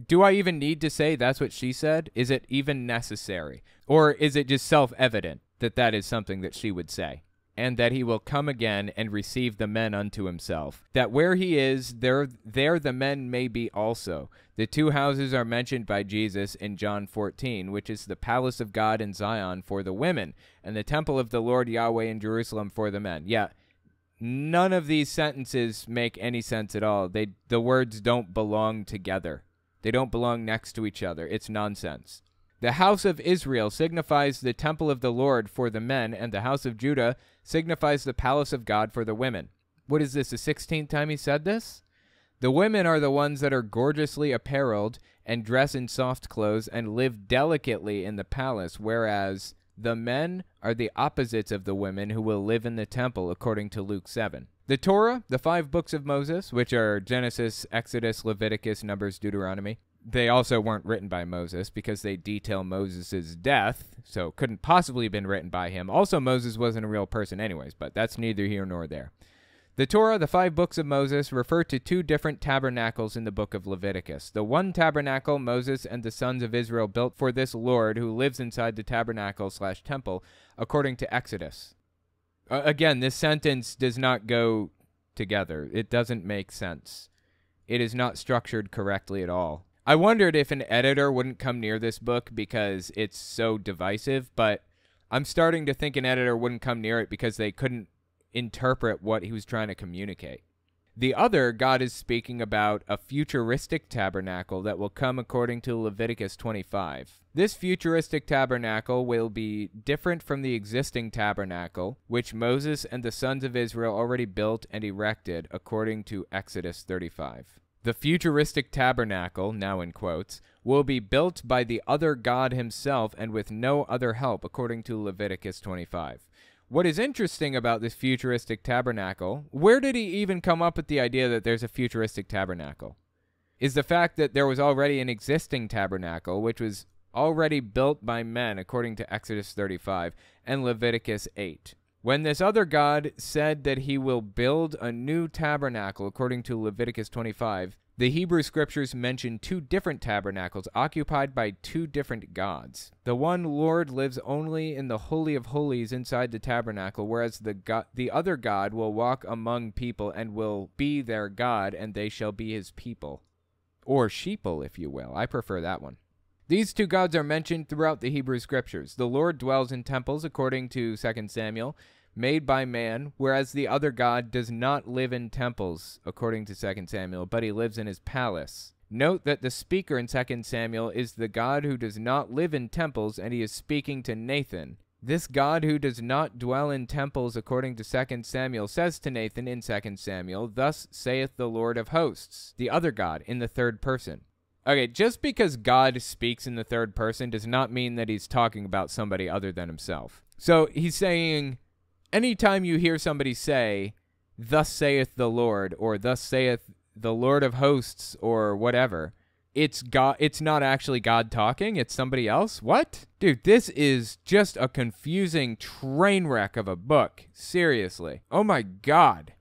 Do I even need to say that's what she said? Is it even necessary? Or is it just self-evident that that is something that she would say? And that he will come again and receive the men unto himself. That where he is, there the men may be also. The two houses are mentioned by Jesus in John 14, which is the palace of God in Zion for the women, and the temple of the Lord Yahweh in Jerusalem for the men. Yeah, none of these sentences make any sense at all. The words don't belong together. They don't belong next to each other. It's nonsense. The house of Israel signifies the temple of the Lord for the men, and the house of Judah signifies the palace of God for the women. What is this, the 16th time he said this? The women are the ones that are gorgeously apparelled and dress in soft clothes and live delicately in the palace, whereas the men are the opposites of the women who will live in the temple, according to Luke 7. The Torah, the 5 books of Moses, which are Genesis, Exodus, Leviticus, Numbers, Deuteronomy. They also weren't written by Moses because they detail Moses' death, so couldn't possibly have been written by him. Also, Moses wasn't a real person anyways, but that's neither here nor there. The Torah, the 5 books of Moses, refer to 2 different tabernacles in the book of Leviticus. The one tabernacle Moses and the sons of Israel built for this Lord who lives inside the tabernacle/temple, according to Exodus. Again, this sentence does not go together. It doesn't make sense. It is not structured correctly at all. I wondered if an editor wouldn't come near this book because it's so divisive, but I'm starting to think an editor wouldn't come near it because they couldn't interpret what he was trying to communicate. The other, God is speaking about a futuristic tabernacle that will come according to Leviticus 25. This futuristic tabernacle will be different from the existing tabernacle, which Moses and the sons of Israel already built and erected according to Exodus 35. The futuristic tabernacle, now in quotes, will be built by the other God himself and with no other help, according to Leviticus 25. What is interesting about this futuristic tabernacle, where did he even come up with the idea that there's a futuristic tabernacle, is the fact that there was already an existing tabernacle, which was already built by men, according to Exodus 35 and Leviticus 8. When this other God said that he will build a new tabernacle, according to Leviticus 25, the Hebrew scriptures mention 2 different tabernacles occupied by 2 different gods. The one Lord lives only in the Holy of Holies inside the tabernacle, whereas the other God will walk among people and will be their God, and they shall be his people. Or sheeple, if you will. I prefer that one. These 2 gods are mentioned throughout the Hebrew scriptures. The Lord dwells in temples, according to 2 Samuel, made by man, whereas the other God does not live in temples, according to 2 Samuel, but he lives in his palace. Note that the speaker in 2 Samuel is the God who does not live in temples, and he is speaking to Nathan. This God who does not dwell in temples, according to 2 Samuel, says to Nathan in 2 Samuel, "Thus saith the Lord of hosts," the other God, in the 3rd person. Okay, just because God speaks in the 3rd person does not mean that he's talking about somebody other than himself. So he's saying, anytime you hear somebody say, "Thus saith the Lord," or "Thus saith the Lord of hosts," or whatever, it's God. It's not actually God talking. It's somebody else. What? Dude, this is just a confusing train wreck of a book. Seriously. Oh my God.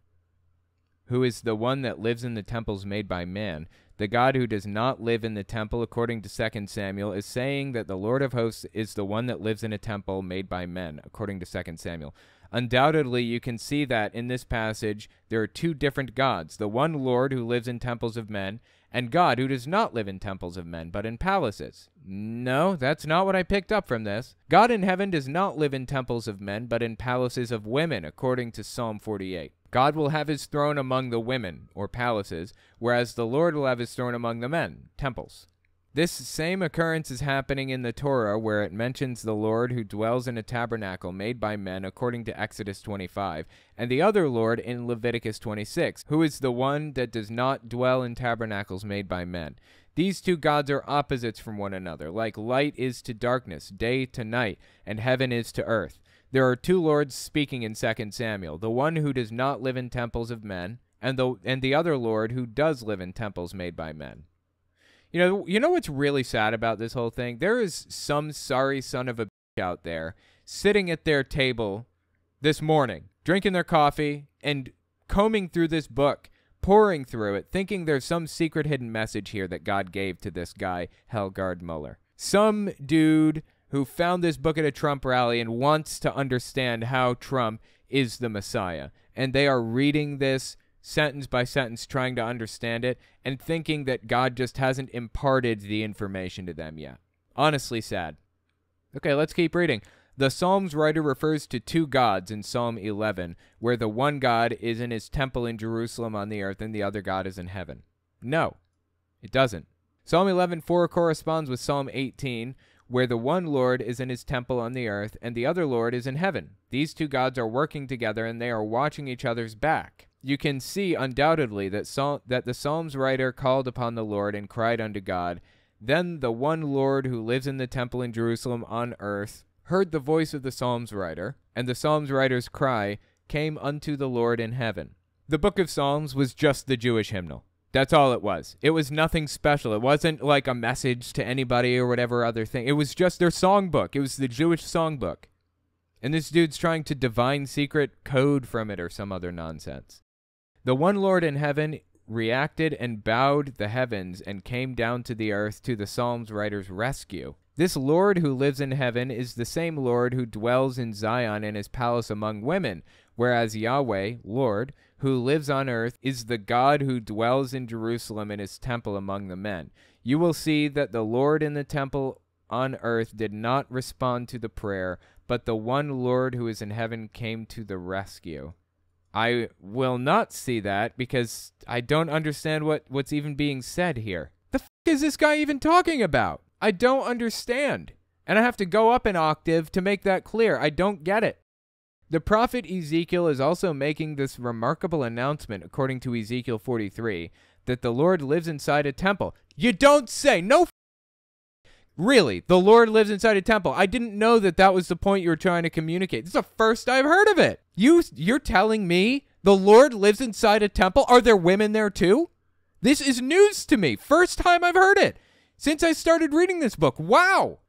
Who is the one that lives in the temples made by man? The God who does not live in the temple, according to 2 Samuel, is saying that the Lord of hosts is the one that lives in a temple made by men, according to 2 Samuel. Undoubtedly, you can see that in this passage, there are two different gods. The one Lord who lives in temples of men, and God who does not live in temples of men, but in palaces. No, that's not what I picked up from this. God in heaven does not live in temples of men, but in palaces of women, according to Psalm 48. God will have his throne among the women, or palaces, whereas the Lord will have his throne among the men, temples. This same occurrence is happening in the Torah, where it mentions the Lord who dwells in a tabernacle made by men, according to Exodus 25, and the other Lord in Leviticus 26, who is the one that does not dwell in tabernacles made by men. These two gods are opposites from one another, like light is to darkness, day to night, and heaven is to earth. There are two Lords speaking in 2 Samuel, the one who does not live in temples of men, and the other Lord who does live in temples made by men. You know what's really sad about this whole thing? There is some sorry son of a bitch out there sitting at their table this morning, drinking their coffee and combing through this book, poring through it, thinking there's some secret hidden message here that God gave to this guy, Helgard Muller. Some dude who found this book at a Trump rally and wants to understand how Trump is the Messiah. And they are reading this sentence by sentence, trying to understand it, and thinking that God just hasn't imparted the information to them yet. Honestly sad. Okay, let's keep reading. The Psalms writer refers to two gods in Psalm 11, where the one God is in his temple in Jerusalem on the earth and the other God is in heaven. No, it doesn't. Psalm 11:4 corresponds with Psalm 18, where the one Lord is in his temple on the earth and the other Lord is in heaven. These two gods are working together and they are watching each other's back. You can see undoubtedly that the Psalms writer called upon the Lord and cried unto God. Then the one Lord who lives in the temple in Jerusalem on earth heard the voice of the Psalms writer, and the Psalms writer's cry came unto the Lord in heaven. The book of Psalms was just the Jewish hymnal. That's all it was. It was nothing special. It wasn't like a message to anybody or whatever other thing. It was just their songbook. It was the Jewish songbook. And this dude's trying to divine secret code from it or some other nonsense. The one Lord in heaven reacted and bowed the heavens and came down to the earth to the Psalms writer's rescue. This Lord who lives in heaven is the same Lord who dwells in Zion in his palace among women, whereas Yahweh, Lord, who lives on earth, is the God who dwells in Jerusalem in his temple among the men. You will see that the Lord in the temple on earth did not respond to the prayer, but the one Lord who is in heaven came to the rescue. I will not see that because I don't understand what's even being said here. The f*** is this guy even talking about? I don't understand. And I have to go up an octave to make that clear. I don't get it. The prophet Ezekiel is also making this remarkable announcement, according to Ezekiel 43, that the Lord lives inside a temple. You don't say! No f***! Really, the Lord lives inside a temple. I didn't know that was the point you were trying to communicate. This is the first I've heard of it. You're telling me the Lord lives inside a temple? Are there women there too? This is news to me. First time I've heard it since I started reading this book. Wow.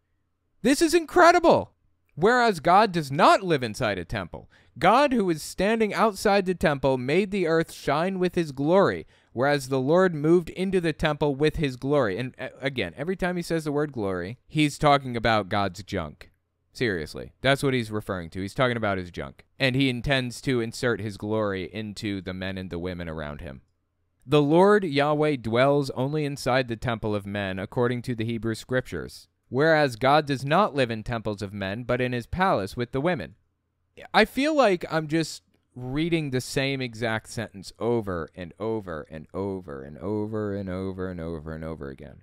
This is incredible. Whereas God does not live inside a temple. God, who is standing outside the temple, made the earth shine with his glory, whereas the Lord moved into the temple with his glory. And again, every time he says the word glory, he's talking about God's junk. Seriously, that's what he's referring to. He's talking about his junk. And he intends to insert his glory into the men and the women around him. The Lord Yahweh dwells only inside the temple of men, according to the Hebrew scriptures, whereas God does not live in temples of men, but in his palace with the women. I feel like I'm just reading the same exact sentence over and over and over and over and over and over and over again.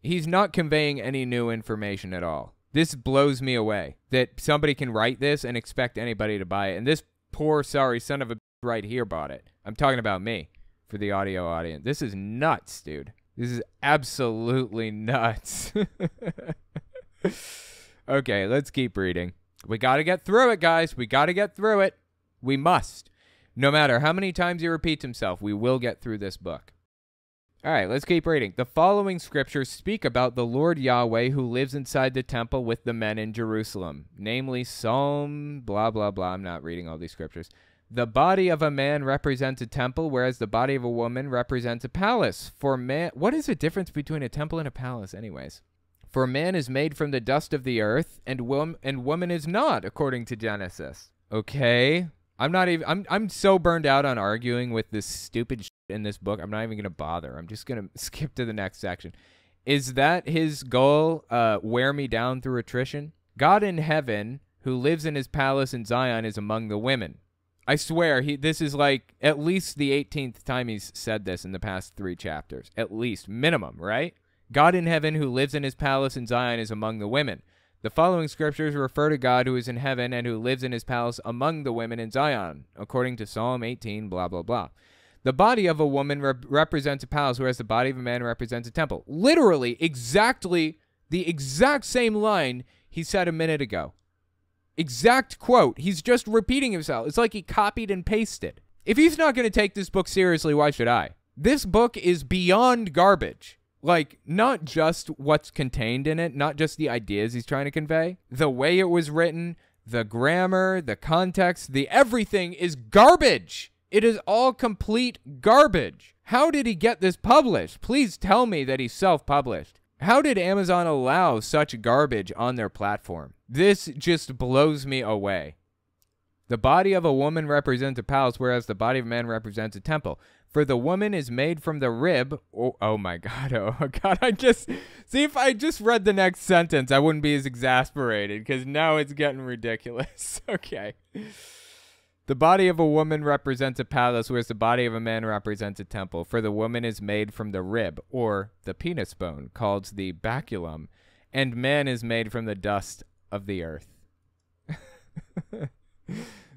He's not conveying any new information at all. This blows me away that somebody can write this and expect anybody to buy it. And this poor, sorry son of a bitch right here bought it. I'm talking about me for the audio audience. This is nuts, dude. This is absolutely nuts. Okay, let's keep reading. We got to get through it, guys. We got to get through it. We must. No matter how many times he repeats himself, we will get through this book. All right, let's keep reading. The following scriptures speak about the Lord Yahweh who lives inside the temple with the men in Jerusalem, namely Psalm blah, blah, blah. I'm not reading all these scriptures. The body of a man represents a temple, whereas the body of a woman represents a palace. For man, what is the difference between a temple and a palace anyways? For man is made from the dust of the earth, and woman is not, according to Genesis. Okay. I'm so burned out on arguing with this stupid shit in this book. I'm not even going to bother. I'm just going to skip to the next section. Is that his goal, wear me down through attrition? God in heaven, who lives in his palace in Zion, is among the women. I swear, this is like at least the 18th time he's said this in the past 3 chapters. At least, minimum, right? God in heaven, who lives in his palace in Zion, is among the women. The following scriptures refer to God who is in heaven and who lives in his palace among the women in Zion, according to Psalm 18, blah, blah, blah. The body of a woman represents a palace, whereas the body of a man represents a temple. Literally, exactly the exact same line he said a minute ago. Exact quote. He's just repeating himself. It's like he copied and pasted. If he's not going to take this book seriously, why should I? This book is beyond garbage. Like, not just what's contained in it, not just the ideas he's trying to convey. The way it was written, the grammar, the context, the everything is garbage. It is all complete garbage. How did he get this published? Please tell me that he's self-published. How did Amazon allow such garbage on their platform? This just blows me away. The body of a woman represents a palace, whereas the body of a man represents a temple. For the woman is made from the rib. Oh my God. Oh God. See, if I just read the next sentence, I wouldn't be as exasperated, because now it's getting ridiculous. Okay. The body of a woman represents a palace, whereas the body of a man represents a temple. For the woman is made from the rib, or the penis bone, called the baculum, and man is made from the dust of the earth.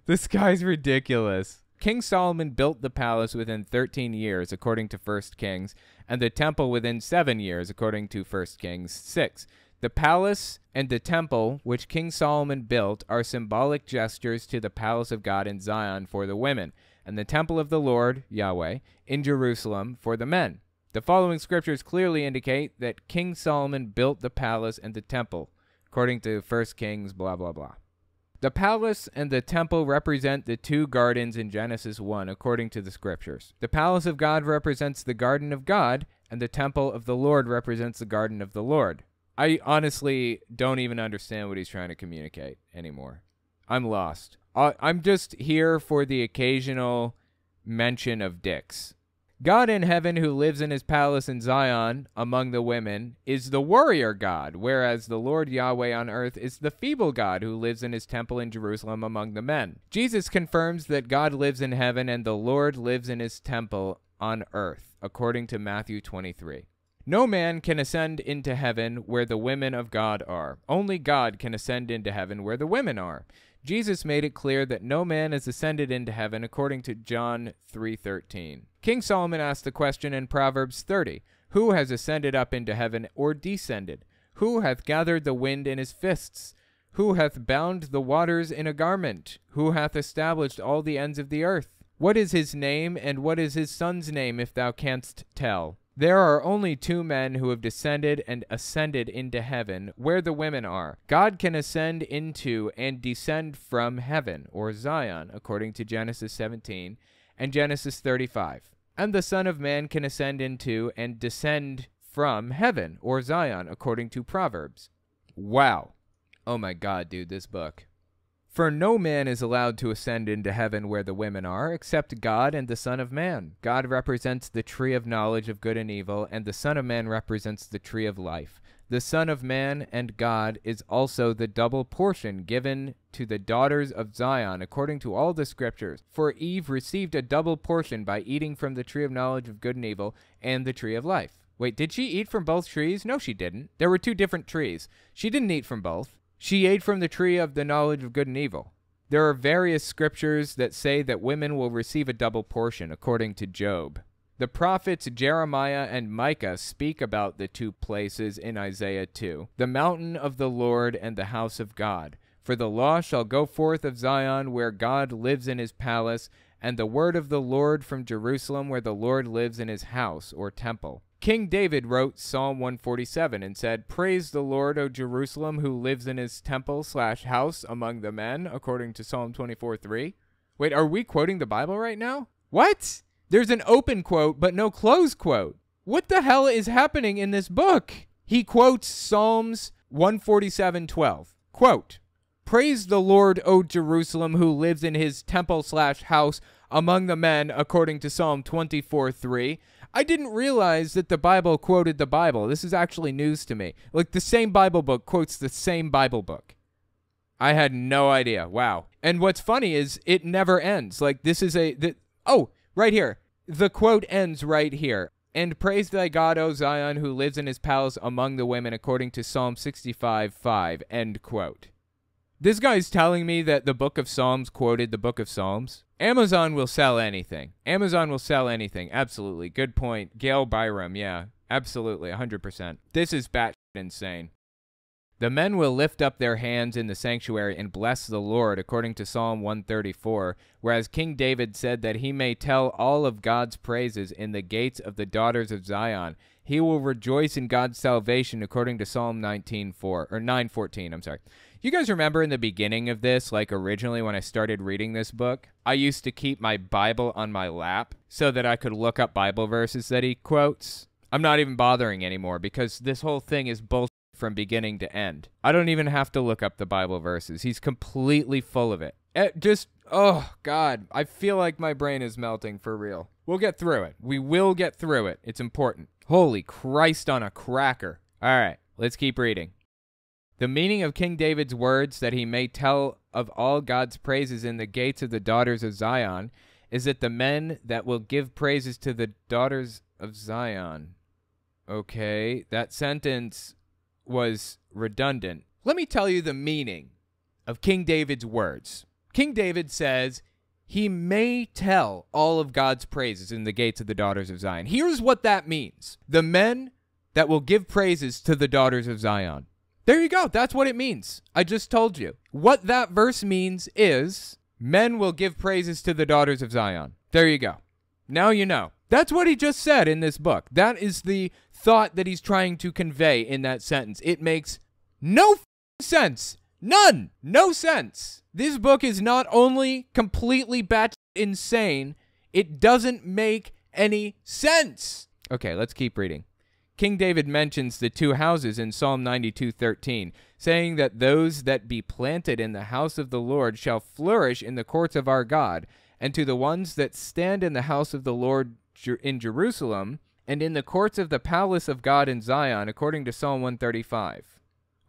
This guy's ridiculous. King Solomon built the palace within 13 years, according to 1 Kings, and the temple within 7 years, according to 1 Kings 6. The palace and the temple which King Solomon built are symbolic gestures to the palace of God in Zion for the women, and the temple of the Lord, Yahweh, in Jerusalem for the men. The following scriptures clearly indicate that King Solomon built the palace and the temple, according to 1 Kings, blah, blah, blah. The palace and the temple represent the 2 gardens in Genesis 1, according to the scriptures. The palace of God represents the garden of God, and the temple of the Lord represents the garden of the Lord. I honestly don't even understand what he's trying to communicate anymore. I'm lost. I'm just here for the occasional mention of dicks. God in heaven, who lives in his palace in Zion among the women, is the warrior God, whereas the Lord Yahweh on earth is the feeble God who lives in his temple in Jerusalem among the men. Jesus confirms that God lives in heaven and the Lord lives in his temple on earth, according to Matthew 23. No man can ascend into heaven where the women of God are. Only God can ascend into heaven where the women are. Jesus made it clear that no man has ascended into heaven, according to John 3:13. King Solomon asked the question in Proverbs 30, Who has ascended up into heaven or descended? Who hath gathered the wind in his fists? Who hath bound the waters in a garment? Who hath established all the ends of the earth? What is his name, and what is his son's name, if thou canst tell? There are only 2 men who have descended and ascended into heaven, where the women are. God can ascend into and descend from heaven, or Zion, according to Genesis 17 and Genesis 35. And the Son of Man can ascend into and descend from heaven, or Zion, according to Proverbs. Wow. Oh my God, dude, this book. For no man is allowed to ascend into heaven where the women are, except God and the Son of Man. God represents the tree of knowledge of good and evil, and the Son of Man represents the tree of life. The Son of Man and God is also the double portion given to the daughters of Zion, according to all the scriptures. For Eve received a double portion by eating from the tree of knowledge of good and evil and the tree of life. Wait, did she eat from both trees? No, she didn't. There were 2 different trees. She didn't eat from both. She ate from the tree of the knowledge of good and evil. There are various scriptures that say that women will receive a double portion, according to Job. The prophets Jeremiah and Micah speak about the 2 places in Isaiah 2, the mountain of the Lord and the house of God. For the law shall go forth of Zion, where God lives in his palace, and the word of the Lord from Jerusalem, where the Lord lives in his house, or temple. King David wrote Psalm 147 and said, "Praise the Lord, O Jerusalem, who lives in his temple/house among the men," according to Psalm 24:3. Wait, are we quoting the Bible right now? What? There's an open quote, but no close quote. What the hell is happening in this book? He quotes Psalms 147:12. Quote, "Praise the Lord, O Jerusalem, who lives in his temple/house among the men," according to Psalm 24:3. I didn't realize that the Bible quoted the Bible. This is actually news to me. Like, the same Bible book quotes the same Bible book. I had no idea. Wow. And what's funny is it never ends. Like, this is right here. The quote ends right here. "And praise thy God, O Zion, who lives in his palace among the women," according to Psalm 65:5. End quote. This guy's telling me that the book of Psalms quoted the book of Psalms. Amazon will sell anything. Amazon will sell anything. Absolutely. Good point. Gail Byram. Yeah, absolutely. 100%. This is batshit insane. "The men will lift up their hands in the sanctuary and bless the Lord," according to Psalm 134, whereas King David said that he may tell all of God's praises in the gates of the daughters of Zion. He will rejoice in God's salvation, according to Psalm 9:14. I'm sorry. You guys remember in the beginning of this, like originally when I started reading this book, I used to keep my Bible on my lap so that I could look up Bible verses that he quotes? I'm not even bothering anymore because this whole thing is bullshit from beginning to end. I don't even have to look up the Bible verses. He's completely full of it. Oh, God. I feel like my brain is melting for real. We'll get through it. We will get through it. It's important. Holy Christ on a cracker. All right, let's keep reading. "The meaning of King David's words that he may tell of all God's praises in the gates of the daughters of Zion is that the men that will give praises to the daughters of Zion." Okay, that sentence was redundant. Let me tell you the meaning of King David's words. King David says he may tell all of God's praises in the gates of the daughters of Zion. Here's what that means. The men that will give praises to the daughters of Zion. There you go. That's what it means. I just told you. What that verse means is men will give praises to the daughters of Zion. There you go. Now you know. That's what he just said in this book. That is the thought that he's trying to convey in that sentence. It makes no sense. None. No sense. This book is not only completely batshit insane, it doesn't make any sense. Okay, let's keep reading. King David mentions the two houses in Psalm 92:13, saying that those that be planted in the house of the Lord shall flourish in the courts of our God, and to the ones that stand in the house of the Lord in Jerusalem, and in the courts of the palace of God in Zion, according to Psalm 135.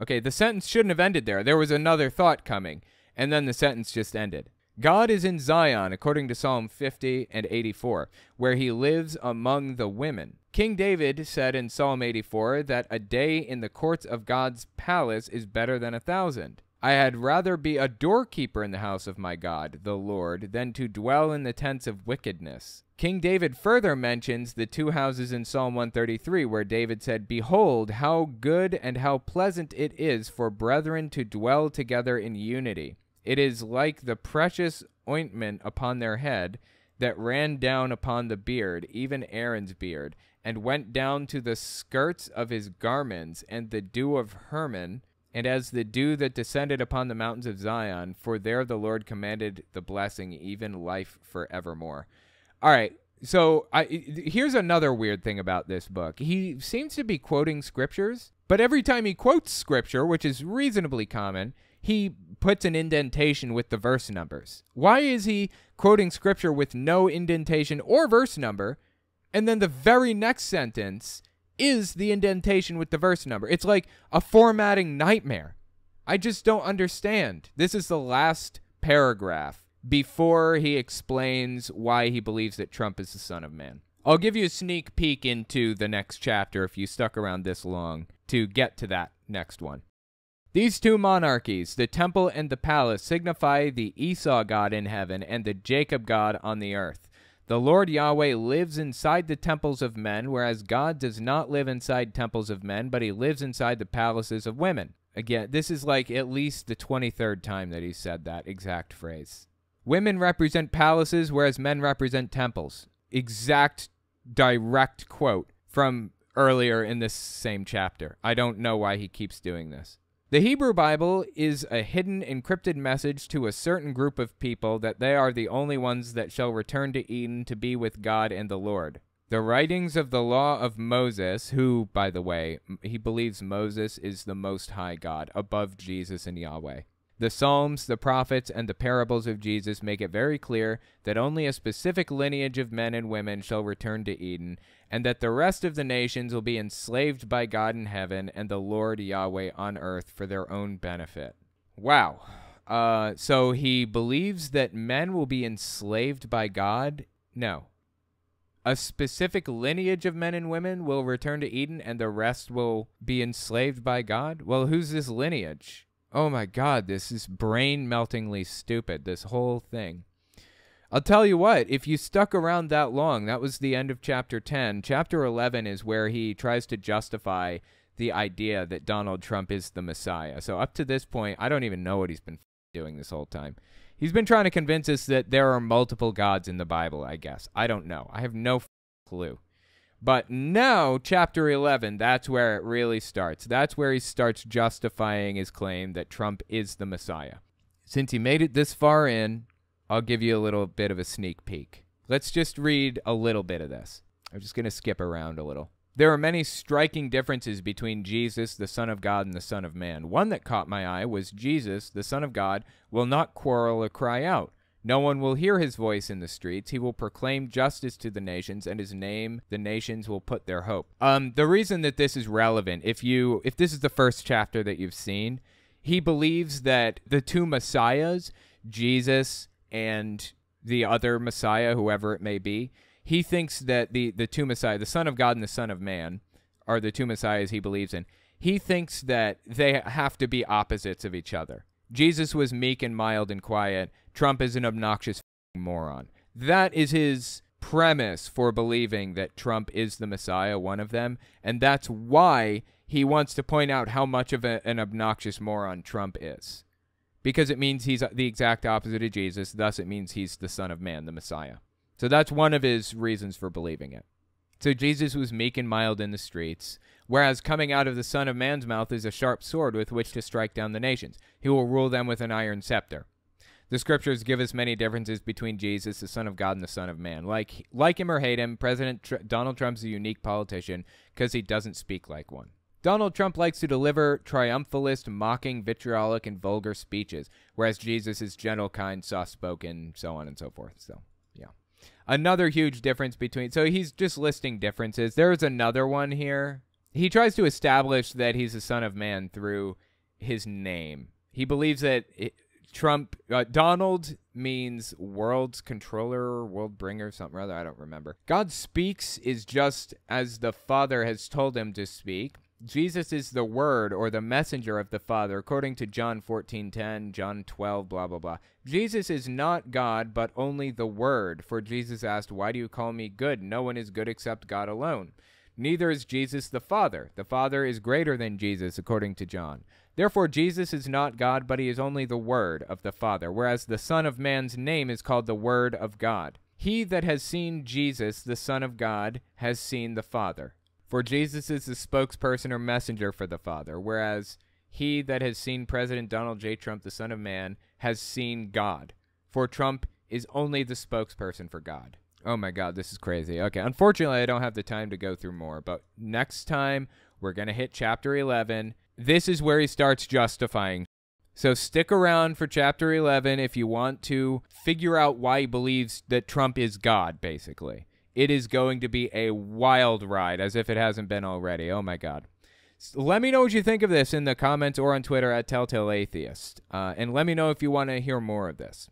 Okay, the sentence shouldn't have ended there. There was another thought coming, and then the sentence just ended. God is in Zion, according to Psalm 50 and 84, where he lives among the women. King David said in Psalm 84 that a day in the courts of God's palace is better than 1,000. I had rather be a doorkeeper in the house of my God, the Lord, than to dwell in the tents of wickedness. King David further mentions the two houses in Psalm 133, where David said, "Behold, how good and how pleasant it is for brethren to dwell together in unity. It is like the precious ointment upon their head that ran down upon the beard, even Aaron's beard, and went down to the skirts of his garments, and the dew of Hermon, and as the dew that descended upon the mountains of Zion, for there the Lord commanded the blessing, even life forevermore." All right, so here's another weird thing about this book. He seems to be quoting scriptures, but every time he quotes scripture, which is reasonably common, he puts an indentation with the verse numbers. Why is he quoting scripture with no indentation or verse number, and then the very next sentence is the indentation with the verse number? It's like a formatting nightmare. I just don't understand. This is the last paragraph before he explains why he believes that Trump is the Son of Man. I'll give you a sneak peek into the next chapter if you stuck around this long to get to that next one. "These two monarchies, the temple and the palace, signify the Esau God in heaven and the Jacob God on the earth. The Lord Yahweh lives inside the temples of men, whereas God does not live inside temples of men, but he lives inside the palaces of women." Again, this is like at least the 23rd time that he said that exact phrase. Women represent palaces, whereas men represent temples. Exact, direct quote from earlier in this same chapter. I don't know why he keeps doing this. The Hebrew Bible is a hidden, encrypted message to a certain group of people that they are the only ones that shall return to Eden to be with God and the Lord. The writings of the law of Moses, who, by the way, he believes Moses is the Most High God, above Jesus and Yahweh. The Psalms, the prophets, and the parables of Jesus make it very clear that only a specific lineage of men and women shall return to Eden, and that the rest of the nations will be enslaved by God in heaven and the Lord Yahweh on earth for their own benefit. Wow. So he believes that men will be enslaved by God? No. A specific lineage of men and women will return to Eden and the rest will be enslaved by God? Well, who's this lineage? Oh my God, this is brain-meltingly stupid, this whole thing. I'll tell you what, if you stuck around that long, that was the end of chapter 10. Chapter 11 is where he tries to justify the idea that Donald Trump is the Messiah. So up to this point, I don't even know what he's been doing this whole time. He's been trying to convince us that there are multiple gods in the Bible, I guess. I don't know. I have no clue. But now, chapter 11, that's where it really starts. That's where he starts justifying his claim that Trump is the Messiah. Since he made it this far in, I'll give you a little bit of a sneak peek. Let's just read a little bit of this. I'm just going to skip around a little. There are many striking differences between Jesus, the Son of God, and the Son of Man. One that caught my eye was Jesus, the Son of God, will not quarrel or cry out. No one will hear his voice in the streets. He will proclaim justice to the nations, and his name the nations will put their hope. The reason that this is relevant, if this is the first chapter that you've seen, he believes that the two messiahs, Jesus and the other messiah, whoever it may be, he thinks that the two messiahs, the Son of God and the Son of Man, are the two messiahs he believes in. He thinks that they have to be opposites of each other. Jesus was meek and mild and quiet. Trump is an obnoxious moron. That is his premise for believing that Trump is the Messiah, one of them, and that's why he wants to point out how much of an obnoxious moron Trump is. Because it means he's the exact opposite of Jesus, thus it means he's the Son of Man, the Messiah. So that's one of his reasons for believing it. So Jesus was meek and mild in the streets, whereas coming out of the Son of Man's mouth is a sharp sword with which to strike down the nations. He will rule them with an iron scepter. The scriptures give us many differences between Jesus, the Son of God, and the Son of Man. Like him or hate him, Donald Trump's a unique politician because he doesn't speak like one. Donald Trump likes to deliver triumphalist, mocking, vitriolic, and vulgar speeches, whereas Jesus is gentle, kind, soft-spoken, so on and so forth. So, yeah. Another huge difference between... So he's just listing differences. There's another one here. He tries to establish that he's the Son of Man through his name. He believes that Donald means world's controller, world bringer, something or other. I don't remember. God speaks is just as the Father has told him to speak. Jesus is the word or the messenger of the Father, according to John 14:10, John 12, blah, blah, blah. Jesus is not God, but only the Word. For Jesus asked, "Why do you call me good? No one is good except God alone." Neither is Jesus the Father. The Father is greater than Jesus, according to John. Therefore, Jesus is not God, but he is only the Word of the Father, whereas the Son of Man's name is called the Word of God. He that has seen Jesus, the Son of God, has seen the Father. For Jesus is the spokesperson or messenger for the Father, whereas he that has seen President Donald J. Trump, the Son of Man, has seen God. For Trump is only the spokesperson for God. Oh my God, this is crazy. Okay, unfortunately, I don't have the time to go through more, but next time we're going to hit chapter 11. This is where he starts justifying. So stick around for chapter 11 if you want to figure out why he believes that Trump is God, basically. It is going to be a wild ride, as if it hasn't been already. Oh, my God. So let me know what you think of this in the comments or on Twitter at Telltale Atheist. And let me know if you want to hear more of this.